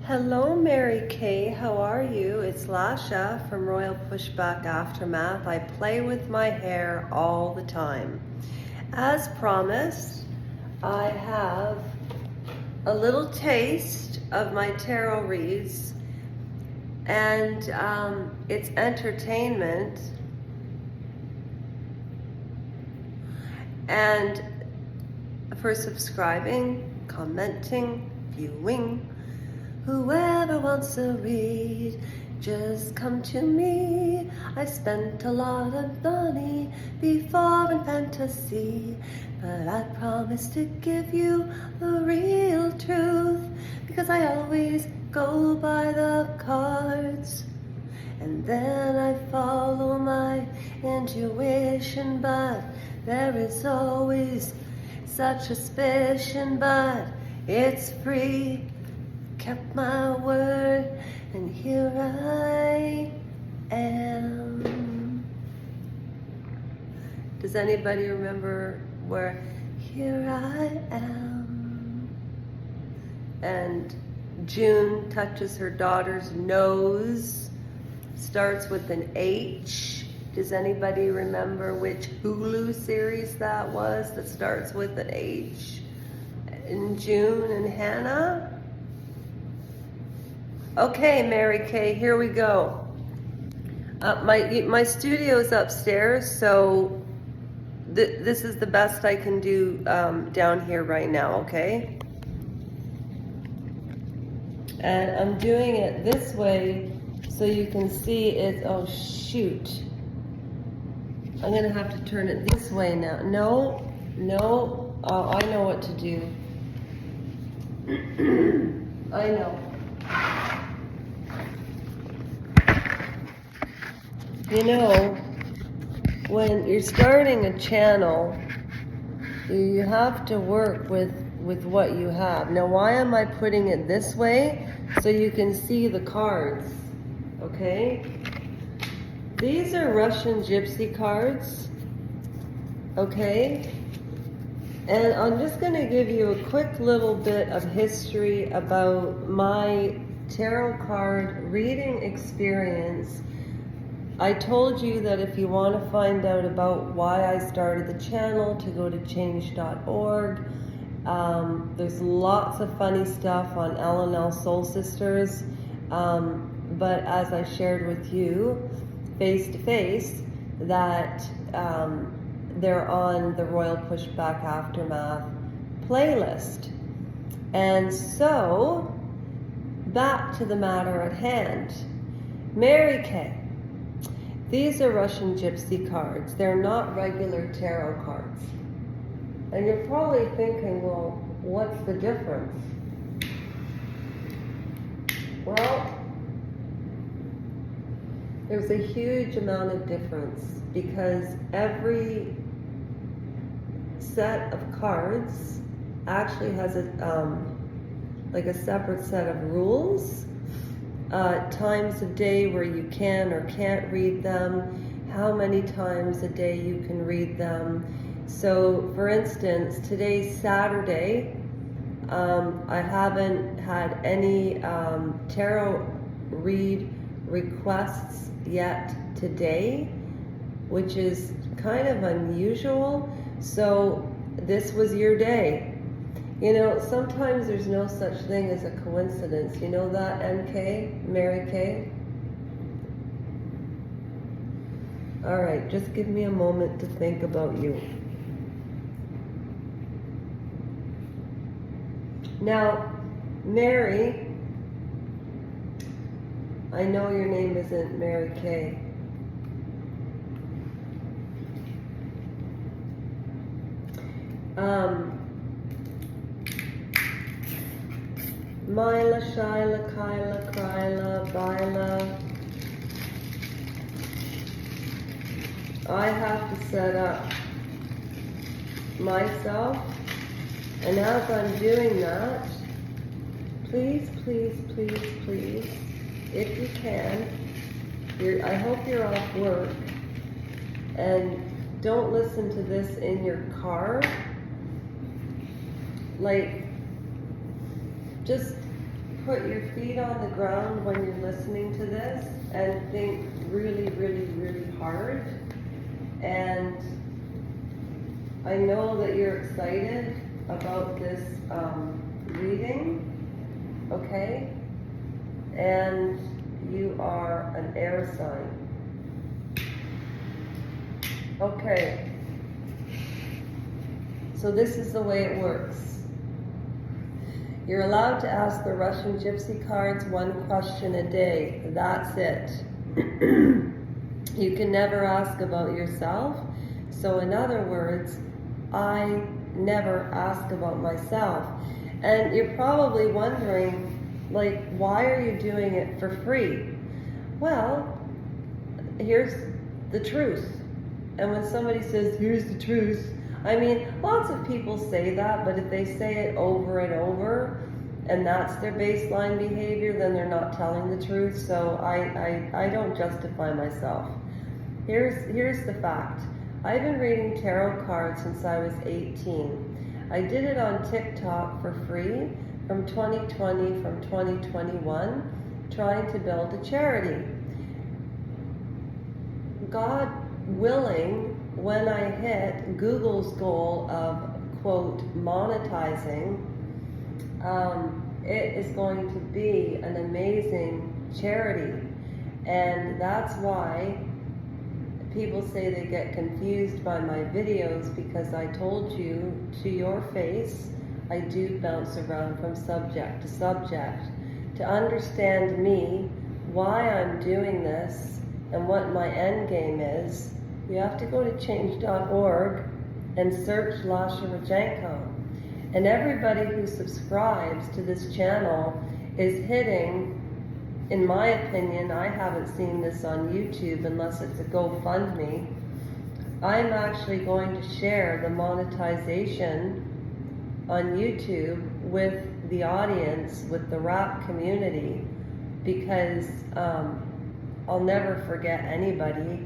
Hello, Mary Kay. How are you? It's Lasha from Royal Pushback Aftermath. I play with my hair all the time. As promised, I have a little taste of my tarot reads, and it's entertainment. And for subscribing, commenting, viewing, whoever wants to read, just come to me. I spent a lot of money before in fantasy, but I promise to give you the real truth, because I always go by the cards, and then I follow my intuition, but there is always such suspicion, but it's free. Kept my word, and here I am. Does anybody remember where here I am? And June touches her daughter's nose, starts with an H. Does anybody remember which Hulu series that was that starts with an H? And June and Hannah? Okay, Mary Kay, here we go. My studio's upstairs, so this is the best I can do down here right now, okay? And I'm doing it this way so you can see it. Oh, shoot. I'm gonna have to turn it this way now. No, oh, I know what to do. I know. You know, when you're starting a channel, you have to work with what you have. Now, why am I putting it this way? So you can see the cards, okay? These are Russian Gypsy cards, okay? And I'm just going to give you a quick little bit of history about my tarot card reading experience. I told you that if you want to find out about why I started the channel, to go to change.org. There's lots of funny stuff on L&L Soul Sisters, but as I shared with you face to face, that they're on the Royal Pushback Aftermath playlist. And so, back to the matter at hand. Mary Kay. These are Russian Gypsy cards. They're not regular tarot cards. And you're probably thinking, well, what's the difference? Well, there's a huge amount of difference, because every set of cards actually has like a separate set of rules. Times of day where you can or can't read them, how many times a day you can read them. So, for instance, today's Saturday. I haven't had any tarot read requests yet today, which is kind of unusual. So, this was your day. You know, sometimes there's no such thing as a coincidence. You know that, NK, Mary Kay? All right, just give me a moment to think about you. Now, Mary, I know your name isn't Mary Kay. Mila, Shyla, Kyla, Kryla, Byla. I have to set up myself, and as I'm doing that, please, please, please, please, if you can, I hope you're off work, and don't listen to this in your car. Like, just put your feet on the ground when you're listening to this and think really, really, really hard. And I know that you're excited about this reading, okay? And you are an air sign. Okay. So this is the way it works. You're allowed to ask the Russian Gypsy cards one question a day. That's it. You can never ask about yourself. So in other words, I never ask about myself. And you're probably wondering, like, why are you doing it for free? Well, here's the truth. And when somebody says, here's the truth, I mean, lots of people say that, but if they say it over and over, and that's their baseline behavior, then they're not telling the truth. So I don't justify myself. Here's the fact. I've been reading tarot cards since I was 18. I did it on TikTok for free from 2020, from 2021, trying to build a charity. God willing, when I hit Google's goal of, quote, monetizing, it is going to be an amazing charity. And that's why people say they get confused by my videos, because I told you to your face, I do bounce around from subject to subject. To understand me, why I'm doing this, and what my end game is, you have to go to change.org and search Lasha Rajenko. And everybody who subscribes to this channel is hitting, in my opinion, I haven't seen this on YouTube unless it's a GoFundMe, I'm actually going to share the monetization on YouTube with the audience, with the rap community, because I'll never forget anybody.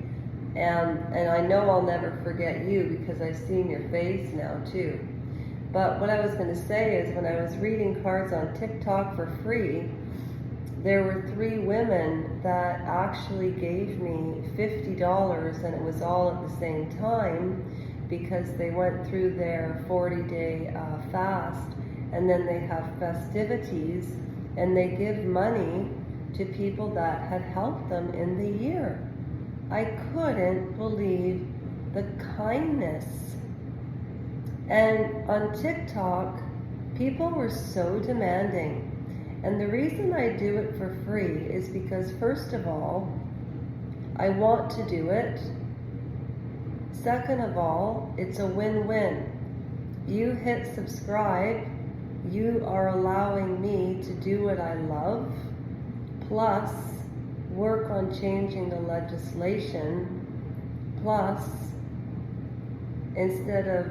And I know I'll never forget you, because I've seen your face now too. But what I was going to say is, when I was reading cards on TikTok for free, there were 3 women that actually gave me $50, and it was all at the same time, because they went through their 40-day fast, and then they have festivities, and they give money to people that had helped them in the year. I couldn't believe the kindness. And on TikTok, people were so demanding. And the reason I do it for free is because, first of all, I want to do it. Second of all, it's a win-win. You hit subscribe, you are allowing me to do what I love, plus work on changing the legislation, plus instead of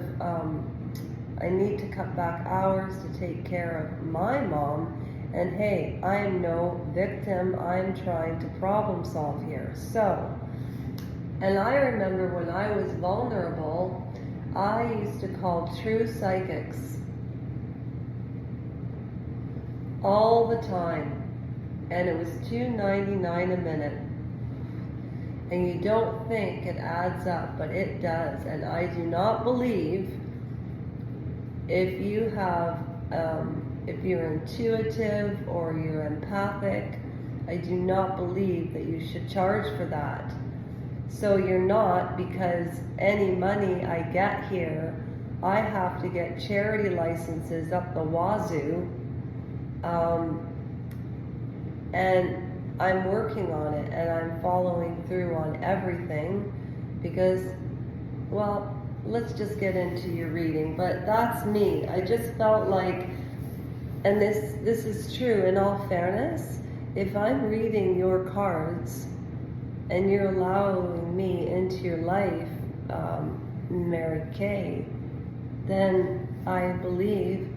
I need to cut back hours to take care of my mom, and hey, I am no victim, I'm trying to problem solve here. So, and I remember when I was vulnerable, I used to call true psychics all the time, and it was $2.99 a minute. And you don't think it adds up, but it does. And I do not believe, if you have, if you're intuitive or you're empathic, I do not believe that you should charge for that. So you're not, because any money I get here, I have to get charity licenses up the wazoo, and I'm working on it, and I'm following through on everything, because, well, let's just get into your reading. But that's me. I just felt like, and this is true in all fairness, if I'm reading your cards and you're allowing me into your life, Mary Kay, then I believe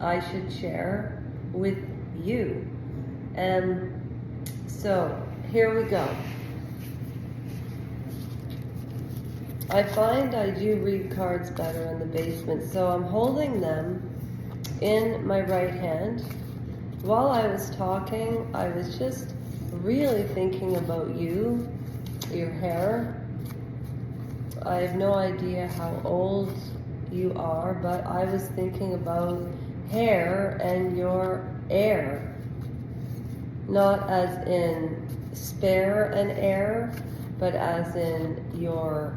I should share with you. And so here we go. I find I do read cards better in the basement, so I'm holding them in my right hand, while I was talking, I was just really thinking about you, your hair. I have no idea how old you are, but I was thinking about hair and your air. Not as in spare an heir, but as in your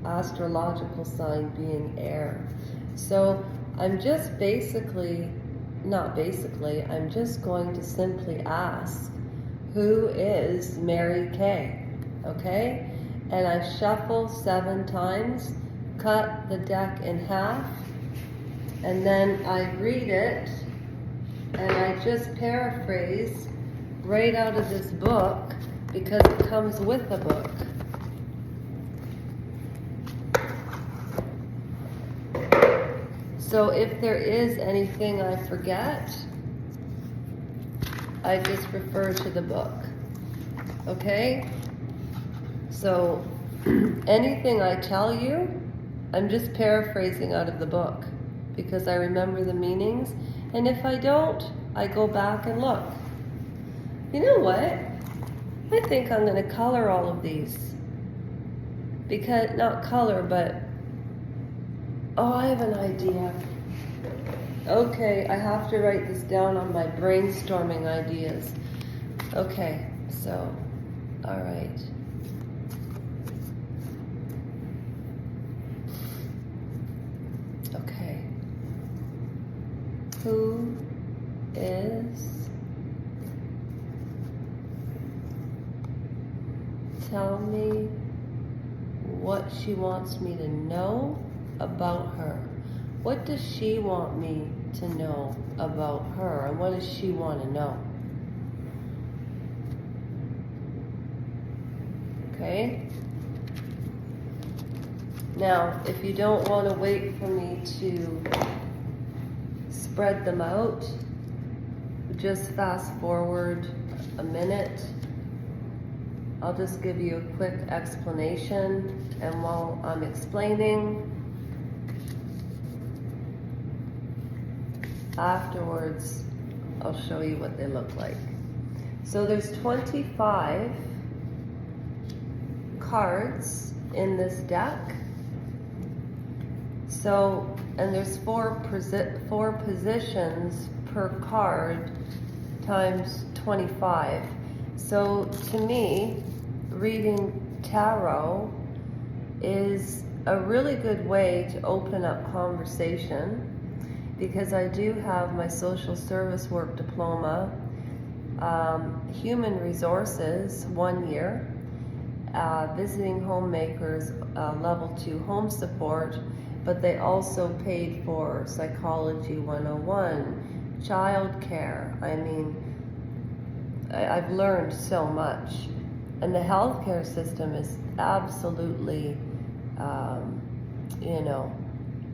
astrological sign being air. So I'm just I'm just going to simply ask, who is Mary Kay? Okay? And I shuffle 7 times, cut the deck in half, and then I read it, and I just paraphrase right out of this book because it comes with the book. So if there is anything I forget, I just refer to the book. Okay? So anything I tell you, I'm just paraphrasing out of the book because I remember the meanings. And if I don't, I go back and look. You know what? I think I'm going to color all of these. Because, not color, but, oh, I have an idea. Okay, I have to write this down on my brainstorming ideas. Okay, so, all right. Okay. Who is... Tell me what she wants me to know about her. What does she want me to know about her? And what does she want to know? Okay? Now, if you don't want to wait for me to spread them out, just fast forward a minute. I'll just give you a quick explanation, and while I'm explaining, afterwards, I'll show you what they look like. So there's 25 cards in this deck. So, and there's four positions per card times 25. So to me, reading tarot is a really good way to open up conversation, because I do have my social service work diploma, human resources 1 year, visiting homemakers level 2 home support, but they also paid for psychology 101, child care. I mean, I've learned so much, and the healthcare system is absolutely,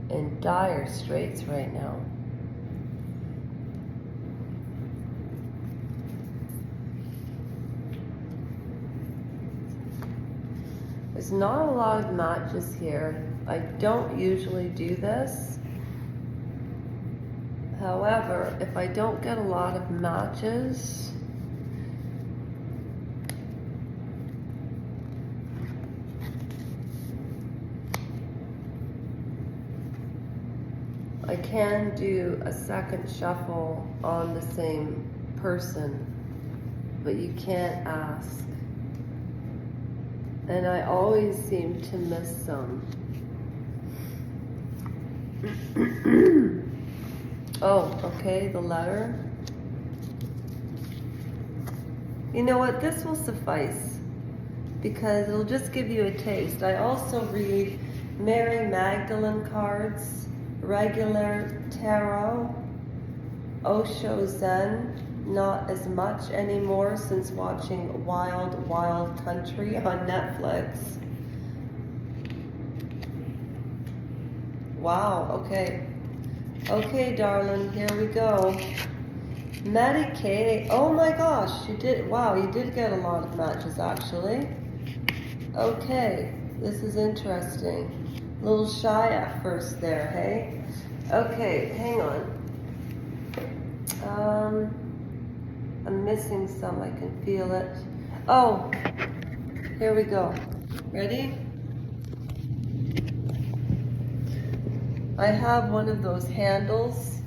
in dire straits right now. There's not a lot of matches here. I don't usually do this. However, if I don't get a lot of matches, I can do a second shuffle on the same person, but you can't ask. And I always seem to miss some. Oh, okay, the letter. You know what, this will suffice, because it'll just give you a taste. I also read Mary Magdalene cards, regular tarot, Osho Zen, not as much anymore since watching Wild Wild Country on Netflix. Wow, okay. Okay, darling, here we go. Medicaid. Oh my gosh, you did get a lot of matches actually. Okay, this is interesting. A little shy at first there, hey? Okay, hang on. I'm missing some, I can feel it. Oh, here we go. Ready? I have one of those handles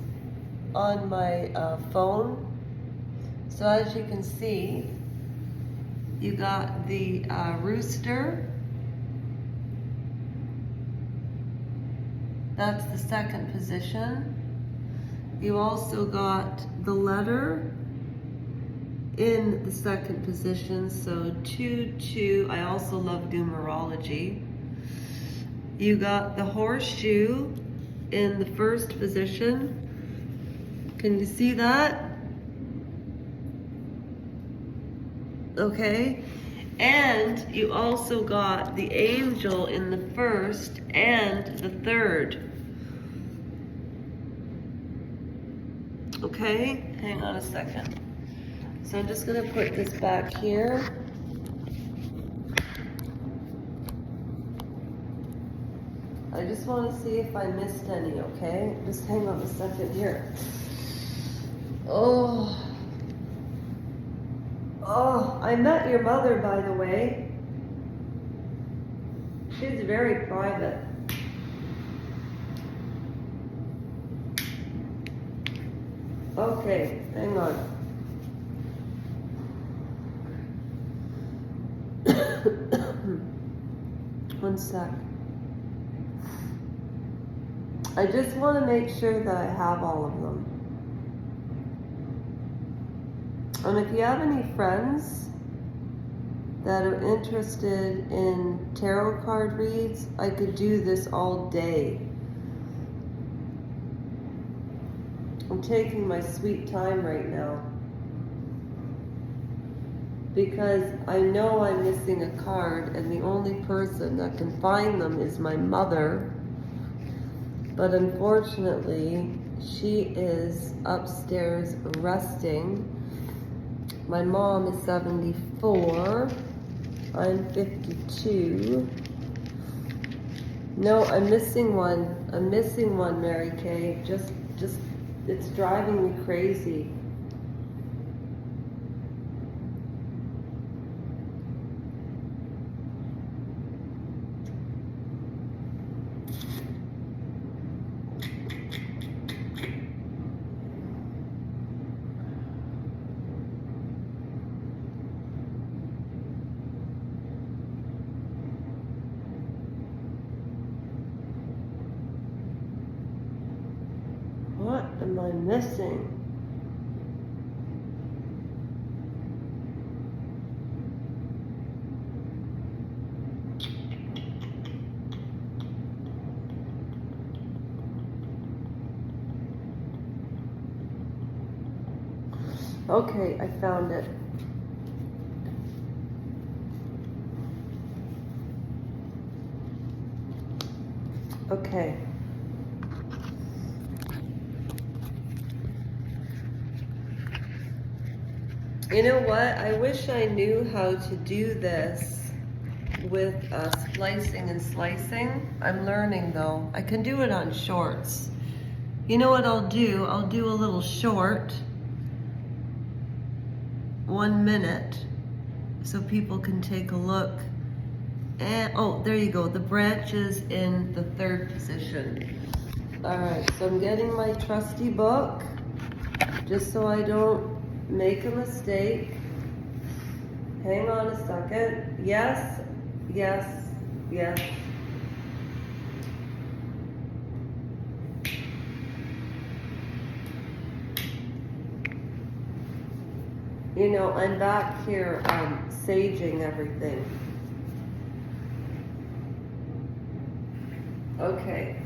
on my phone. So as you can see, you got the rooster. That's the second position. You also got the letter in the second position, so 2, 2. I also love numerology. You got the horseshoe in the first position. Can you see that? Okay. And you also got the angel in the first and the third. Okay, hang on a second. So I'm just gonna put this back here. I just wanna see if I missed any, okay? Just hang on a second here. Oh, I met your mother, by the way. She's very private. Okay, hang on. One sec. I just want to make sure that I have all of them. And if you have any friends that are interested in tarot card reads, I could do this all day. I'm taking my sweet time right now because I know I'm missing a card and the only person that can find them is my mother. But unfortunately, she is upstairs resting. My mom is 74. I'm 52. No, I'm missing one. I'm missing one, Mary Kay. Just, it's driving me crazy. What am I missing? Okay, I found it. Okay. You know what? I wish I knew how to do this with splicing and slicing. I'm learning though. I can do it on shorts. You know what I'll do? I'll do a little short, 1 minute, so people can take a look. And oh, there you go. The branches in the third position. All right, so I'm getting my trusty book just so I don't make a mistake. Hang on a second. Yes, yes, yes. You know, I'm back here saging everything. Okay.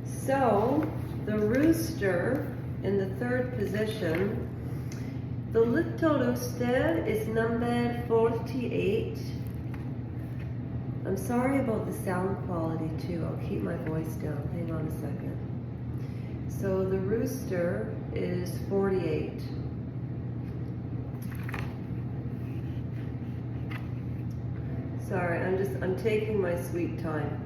So, the rooster in the third position, the little rooster is number 48. I'm sorry about the sound quality too. I'll keep my voice down. Hang on a second. So the rooster is 48. Sorry, I'm taking my sweet time.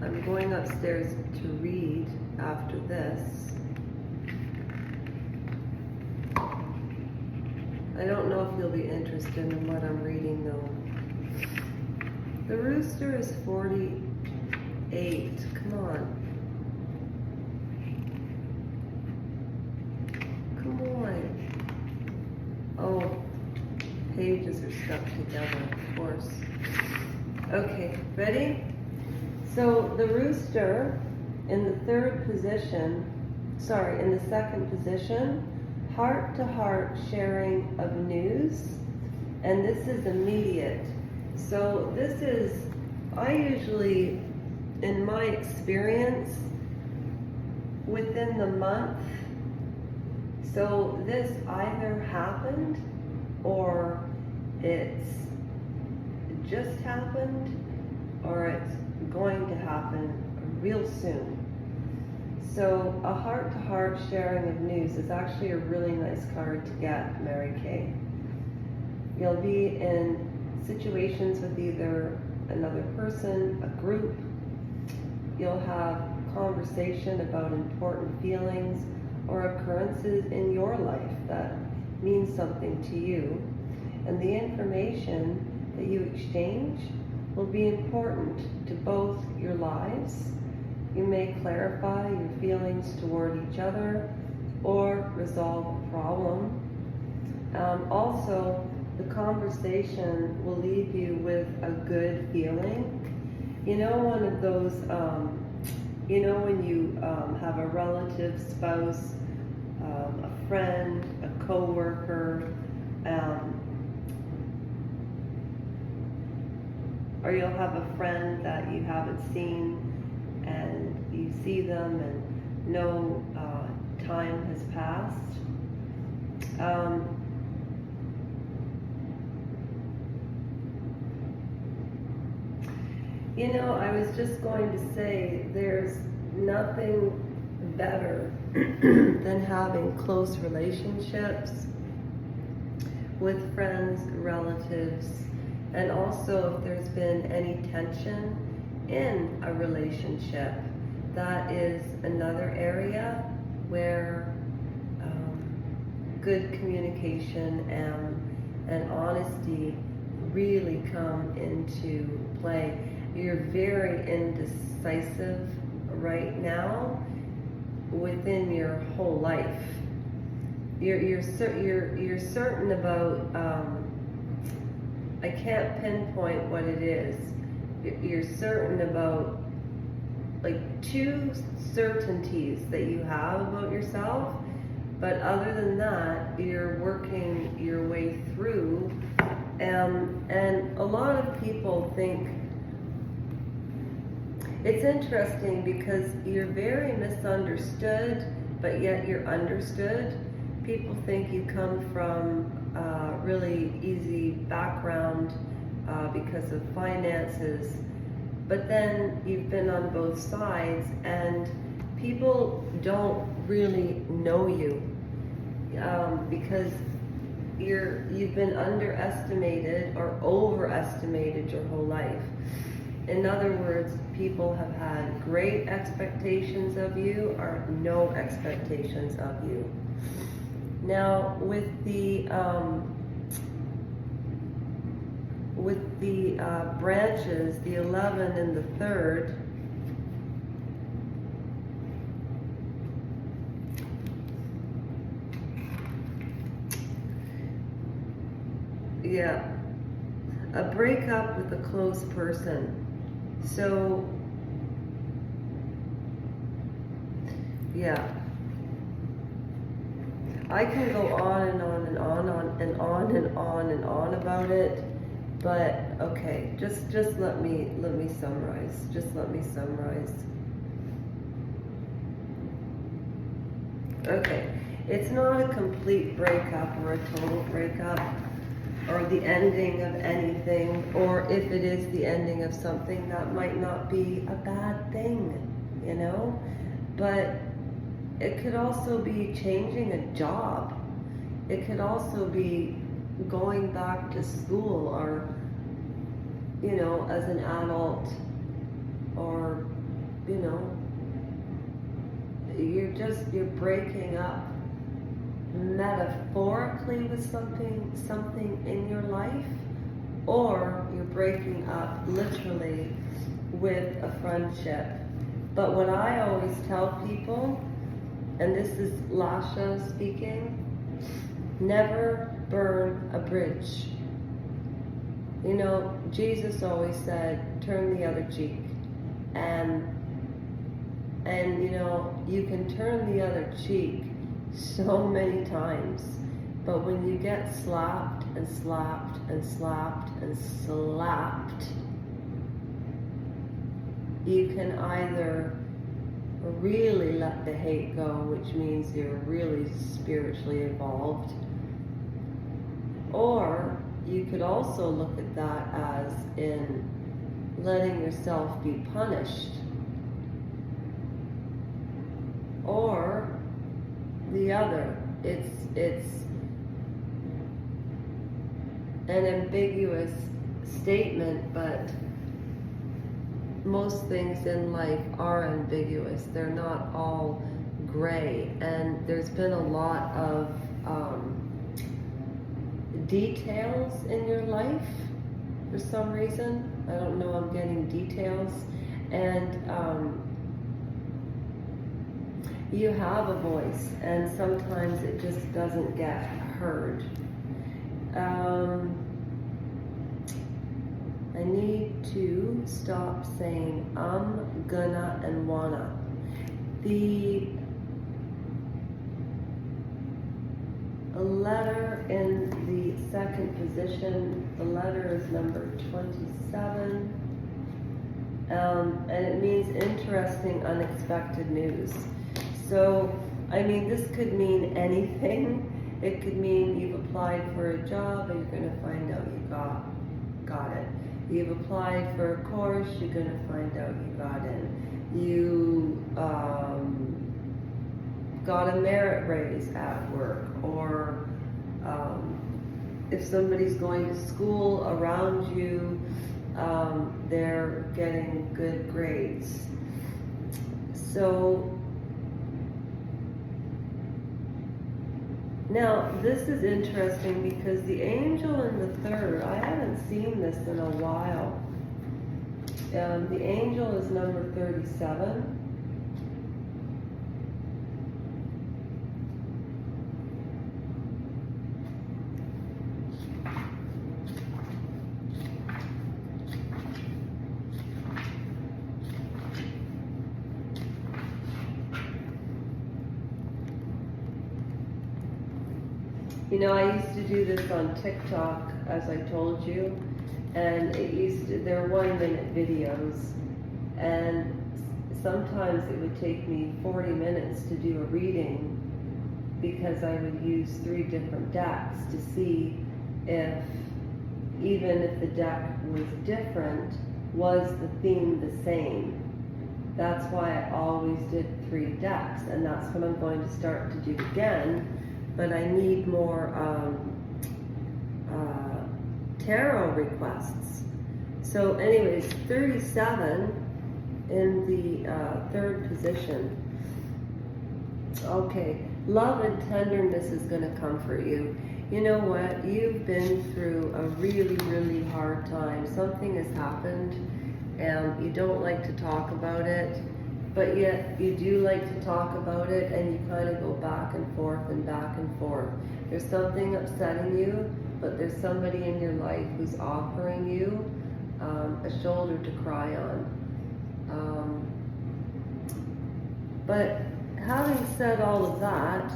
I'm going upstairs to read after this. I don't know if you'll be interested in what I'm reading though. The rooster is 48. Come on. Come on. Oh, pages are stuck together, of course. Okay, ready? So the rooster in the second position, heart to heart sharing of news, and this is immediate. So this is, I usually, in my experience, within the month, so this either happened or it's just happened or it's going to happen real soon. So a heart-to-heart sharing of news is actually a really nice card to get, Mary Kay. You'll be in situations with either another person, a group. You'll have conversation about important feelings or occurrences in your life that means something to you. And the information that you exchange will be important to both your lives. You may clarify your feelings toward each other or resolve a problem. Also, the conversation will leave you with a good feeling. You know, one of those, when you have a relative, spouse, a friend, a co-worker, or you'll have a friend that you haven't seen and you see them and no time has passed. I was just going to say there's nothing better than having close relationships with friends, relatives, and also if there's been any tension in a relationship, that is another area where good communication and honesty really come into play. You're very indecisive right now within your whole life. You're certain about, I can't pinpoint what it is. You're certain about like two certainties that you have about yourself, but other than that, you're working your way through. And a lot of people think, it's interesting because you're very misunderstood, but yet you're understood. People think you come from a really easy background because of finances, but then you've been on both sides and people don't really know you because you've been underestimated or overestimated your whole life. In other words, people have had great expectations of you or no expectations of you. Now, with the branches, the 11 and the 3rd, yeah, a breakup with a close person. So, yeah, I can go on and on and on and on and on and on about it, but okay, just let me summarize. Just let me summarize. Okay, it's not a complete breakup or a total breakup, or the ending of anything, or if it is the ending of something, that might not be a bad thing, but it could also be changing a job. It could also be going back to school or, as an adult, or you know, you're breaking up metaphorically with something in your life, or you're breaking up literally with a friendship. But what I always tell people, and this is Lasha speaking, never burn a bridge. You know, Jesus always said, turn the other cheek. And you know, you can turn the other cheek so many times, but when you get slapped and slapped and slapped and slapped, you can either really let the hate go, which means you're really spiritually evolved, or you could also look at that as in letting yourself be punished, or the other. It's an ambiguous statement, but most things in life are ambiguous. They're not all gray, and there's been a lot of details in your life for some reason. I don't know, I'm getting details, and you have a voice, and sometimes it just doesn't get heard. I need to stop saying gonna and wanna. The letter in the second position, the letter is number 27, and it means interesting, unexpected news. So, I mean, this could mean anything. It could mean you've applied for a job and you're going to find out you got it. You've applied for a course, you're going to find out you got in. You got a merit raise at work, or if somebody's going to school around you, they're getting good grades. So now this is interesting because the angel in the third, I haven't seen this in a while. The angel is number 37. You know, I used to do this on TikTok, as I told you, and they're 1-minute videos, and sometimes it would take me 40 minutes to do a reading because I would use 3 different decks to see if, even if the deck was different, was the theme the same. That's why I always did 3 decks, and that's what I'm going to start to do again. But I need more tarot requests. So anyways, 37 in the third position. Okay, love and tenderness is going to comfort you. You know what? You've been through a really, really hard time. Something has happened and you don't like to talk about it, but yet you do like to talk about it, and you kind of go back and forth and back and forth. There's something upsetting you, but there's somebody in your life who's offering you a shoulder to cry on. But having said all of that,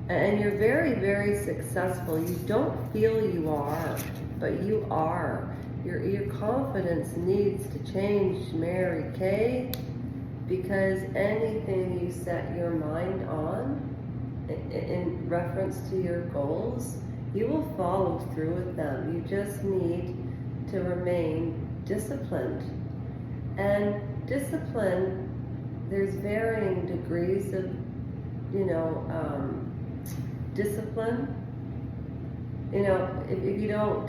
and you're very, very successful, you don't feel you are, but you are. Your confidence needs to change, Mary Kay, because anything you set your mind on in reference to your goals, you will follow through with them. You just need to remain disciplined. And discipline, there's varying degrees of, discipline. You know, if you don't,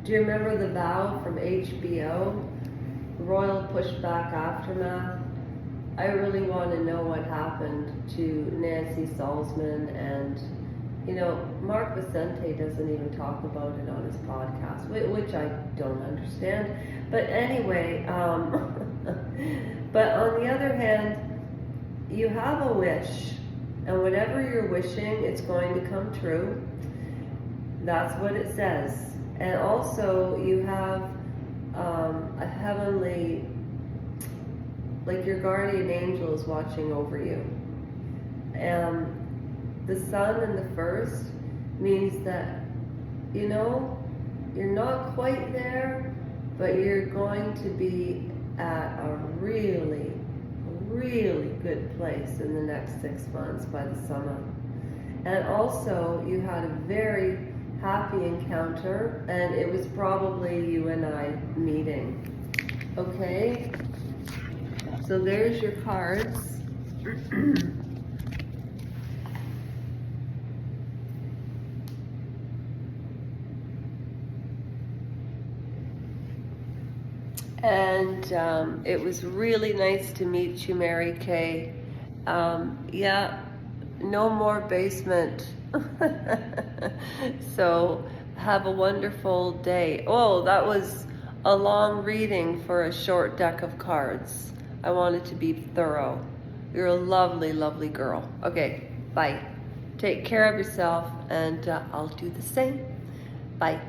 do you remember The Vow from HBO? royal pushback aftermath. I really want to know what happened to Nancy Salzman, and Mark Vicente doesn't even talk about it on his podcast, which I don't understand. But anyway, but on the other hand, you have a wish, and whatever you're wishing, it's going to come true. That's what it says. And also, you have a heavenly, like your guardian angel is watching over you. And the sun in the first means that, you're not quite there, but you're going to be at a really, really good place in the next 6 months by the summer. And also, you had a very happy encounter, and it was probably you and I meeting. Okay? So there's your cards. And it was really nice to meet you, Mary Kay. Yeah, no more basement. So have a wonderful day. Oh, that was a long reading for a short deck of cards. I wanted to be thorough. You're a lovely, lovely girl. Okay, bye. Take care of yourself, and I'll do the same. Bye.